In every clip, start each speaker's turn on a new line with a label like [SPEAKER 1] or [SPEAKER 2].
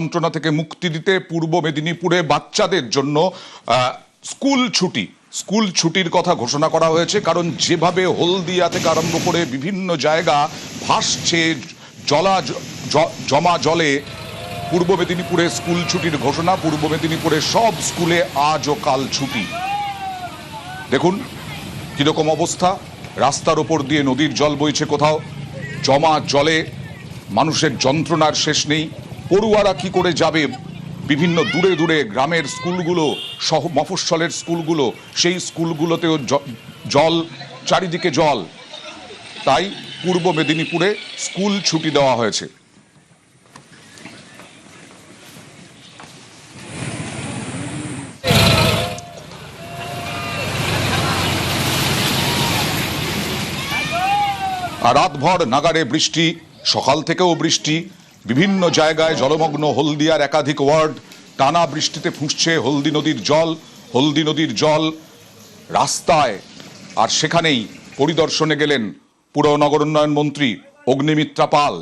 [SPEAKER 1] যন্ত্রণা থেকে মুক্তি দিতে পূর্ব মেদিনীপুরে বাচ্চাদের জন্য স্কুল ছুটির কথা ঘোষণা করা হয়েছে। কারণ যেভাবে হলদিয়া থেকে আরম্ভ করে বিভিন্ন জায়গা ভাসছে জমা জলে, পূর্ব মেদিনীপুরে স্কুল ছুটির ঘোষণা। পূর্ব মেদিনীপুরে সব স্কুলে আজ ও কাল ছুটি। দেখুন কিরকম অবস্থা, রাস্তার ওপর দিয়ে নদীর জল বইছে, কোথাও জমা জলে মানুষের যন্ত্রণার শেষ নেই। পড়ুয়ারা কি করে যাবে বিভিন্ন দূরে দূরে গ্রামের স্কুলগুলো, মফস্বলের স্কুলগুলো, সেই স্কুলগুলোতেও জল, চারিদিকে জল। তাই পূর্ব মেদিনীপুরে স্কুল ছুটি দেওয়া হয়েছে। আর রাতভর নাগাড়ে বৃষ্টি, সকাল থেকেও বৃষ্টি, বিভিন্ন জায়গায় জলমগ্ন হলদিয়ার একাধিক ওয়ার্ড। টানা বৃষ্টিতে ফুঁসছে হলদি নদীর জল রাস্তায়। আর সেখানেই পরিদর্শনে গেলেন পুর নগর উন্নয়ন মন্ত্রী অগ্নিমিত্রা পাল।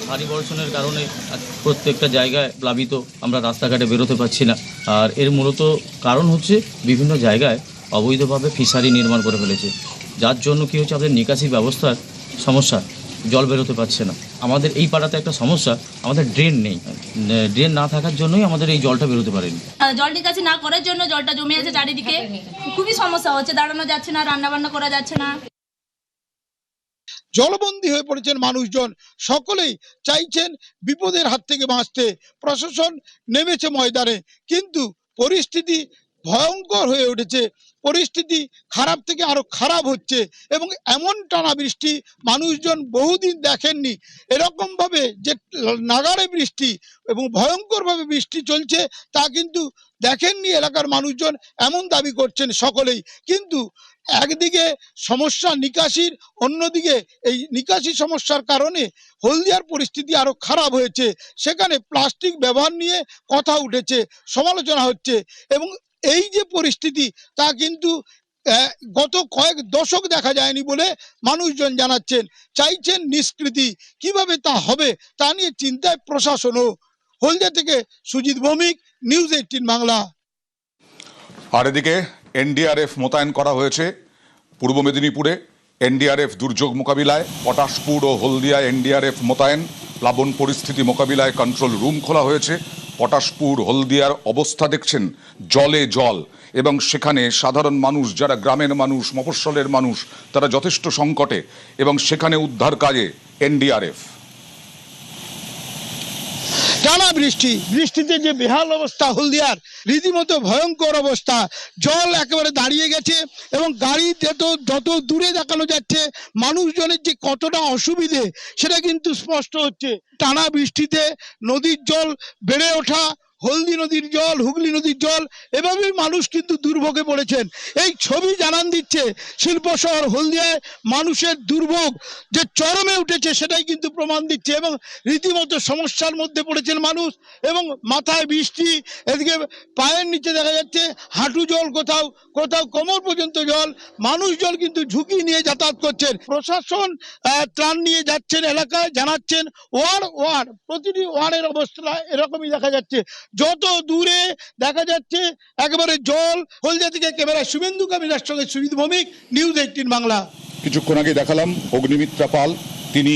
[SPEAKER 2] ভারী বর্ষণের কারণে প্রত্যেকটা জায়গায় প্লাবিত, আমরা রাস্তাঘাটে বেরোতে পারছি না। আর এর মূলত কারণ হচ্ছে বিভিন্ন জায়গায় অবৈধভাবে ফিশারি নির্মাণ করে ফেলেছে, যার জন্য কি হচ্ছে আমাদের নিকাশি ব্যবস্থার সমস্যা, জল বেরোতে পারছে না। আমাদের এই পাড়াতে একটা সমস্যা, আমাদের ড্রেন নেই, ড্রেন না থাকার জন্যই আমাদের এই জলটা বেরোতে পারেনি।
[SPEAKER 3] জল নিকাশি না করার জন্য জলটা জমে আছে চারিদিকে, খুবই সমস্যা হচ্ছে, দাঁড়ানো যাচ্ছে না, রান্না বান্না করা যাচ্ছে না।
[SPEAKER 4] জলবন্দী হয়ে পড়েছেন মানুষজন, সকলেই চাইছেন বিপদের হাত থেকে বাঁচতে। প্রশাসন নেমেছে ময়দানে, কিন্তু পরিস্থিতি ভয়ঙ্কর হয়ে উঠেছে। পরিস্থিতি খারাপ থেকে আরো খারাপ হচ্ছে এবং এমন টানা বৃষ্টি মানুষজন বহুদিন দেখেননি। এরকম ভাবে যে নাগাড়ে বৃষ্টি এবং ভয়ঙ্কর ভাবে বৃষ্টি চলছে তা কিন্তু দেখেননি এলাকার মানুষজন, এমন দাবি করছেন সকলেই। কিন্তু একদিকে সমস্যা নিকাশির, অন্যদিকে এই নিকাশি সমস্যার কারণে হলদিয়ার পরিস্থিতি আরো খারাপ হয়েছে। সেখানে প্লাস্টিক ব্যবহার নিয়ে কথা উঠেছে, সমালোচনা হচ্ছে এবং এই যে পরিস্থিতি তা কিন্তু গত কয়েক দশক দেখা যায়নি বলে মানুষজন জানাচ্ছেন। চাইছেন নিষ্কৃতি, কিভাবে তা হবে তা নিয়ে চিন্তায় প্রশাসনও। হলদিয়া থেকে সুজিত ভৌমিক, নিউজ 18 বাংলা।
[SPEAKER 1] আর এদিকে এনডিআরএফ মোতায়েন করা হয়েছে পূর্ব মেদিনীপুরে। এনডিআরএফ দুর্যোগ মোকাবিলায় পটাশপুর ও হলদিয়ায় এনডিআরএফ মোতায়েন। প্লাবন পরিস্থিতি মোকাবিলায় কন্ট্রোল রুম খোলা হয়েছে। পটাশপুর হলদিয়ার অবস্থা দেখছেন, জলে জল, এবং সেখানে সাধারণ মানুষ, যারা গ্রামের মানুষ, মফস্বলের মানুষ, তারা যথেষ্ট সংকটে, এবং সেখানে উদ্ধার কাজে এনডিআরএফ।
[SPEAKER 4] টানা বৃষ্টিতে যে বেহাল অবস্থা হলদিয়ার, রীতিমতো ভয়ঙ্কর অবস্থা। জল একেবারে দাঁড়িয়ে গেছে এবং গাড়িতে তো যত দূরে দেখানো যাচ্ছে মানুষজনের যে কতটা অসুবিধে সেটা কিন্তু স্পষ্ট হচ্ছে। টানা বৃষ্টিতে নদীর জল বেড়ে ওঠা, হলদি নদীর জল, হুগলি নদীর জল, এভাবেই মানুষ কিন্তু দুর্ভোগে পড়েছেন। এই ছবি জানান দিচ্ছে শিল্প শহর হলদিয়ায় মানুষের দুর্ভোগ যে চরমে উঠেছে, সেটাই কিন্তু প্রমাণ দিচ্ছে। এবং রীতিমতো সমস্যার মধ্যে পড়েছেন মানুষ, এবং মাথায় বৃষ্টি, এদিকে পায়ের নিচে দেখা যাচ্ছে হাঁটু জল, কোথাও কোথাও কোমর পর্যন্ত জল। মানুষজন কিন্তু ঝুঁকি নিয়ে যাতায়াত করছেন। প্রশাসন ত্রাণ নিয়ে যাচ্ছেন এলাকায়, জানাচ্ছেন ওয়ার্ড প্রতিটি ওয়ার্ডের অবস্থা এরকমই দেখা যাচ্ছে। যত দূরে দেখা যাচ্ছে একেবারে জল। হলদিয়া থেকে ক্যামেরা শুভেন্দু কামিলার সঙ্গে সুজিত ভৌমিক, নিউজ 18 বাংলা।
[SPEAKER 1] কিছুক্ষণ আগে দেখালাম অগ্নিমিত্রা পাল, তিনি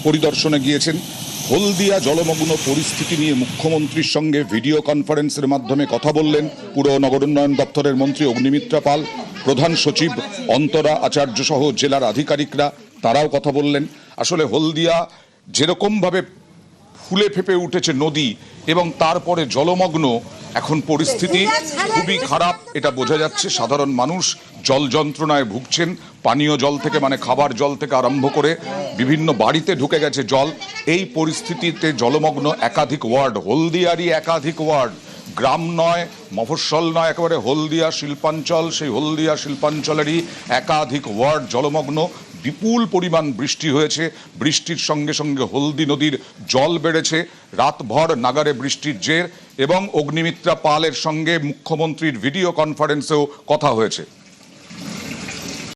[SPEAKER 1] পরিদর্শনে গিয়েছেন। হলদিয়া জলমগ্ন পরিস্থিতি নিয়ে মুখ্যমন্ত্রীর সঙ্গে ভিডিও কনফারেন্সের মাধ্যমে কথা বললেন পুর নগর উন্নয়ন দপ্তরের মন্ত্রী অগ্নিমিত্রা পাল। প্রধান সচিব অন্তরা আচার্য সহ জেলার আধিকারিকরা তারাও কথা বললেন। আসলে হলদিয়া যেরকমভাবে ফুলে ফেপে উঠেছে নদী এবং তারপরে জলমগ্ন, এখন পরিস্থিতি খুবই খারাপ, এটা বোঝা যাচ্ছে। সাধারণ মানুষ জল যন্ত্রণায় ভুগছেন। পানীয় জল থেকে, মানে খাবার জল থেকে আরম্ভ করে বিভিন্ন বাড়িতে ঢুকে গেছে জল। এই পরিস্থিতিতে জলমগ্ন একাধিক ওয়ার্ড, হলদিয়ারই একাধিক ওয়ার্ড, গ্রাম নয়, মফস্বল নয়, একেবারে হলদিয়া শিল্পাঞ্চল, সেই হলদিয়া শিল্পাঞ্চলেরই একাধিক ওয়ার্ড জলমগ্ন। বিপুল পরিমাণ বৃষ্টি হয়েছে। বৃষ্টির সঙ্গে সঙ্গে হলদি নদীর জল বেড়েছে। রাতভর নাগারে বৃষ্টির জের এবং অগ্নিমিত্রা পালের সঙ্গে মুখ্যমন্ত্রীর ভিডিও কনফারেন্সেও কথা হয়েছে।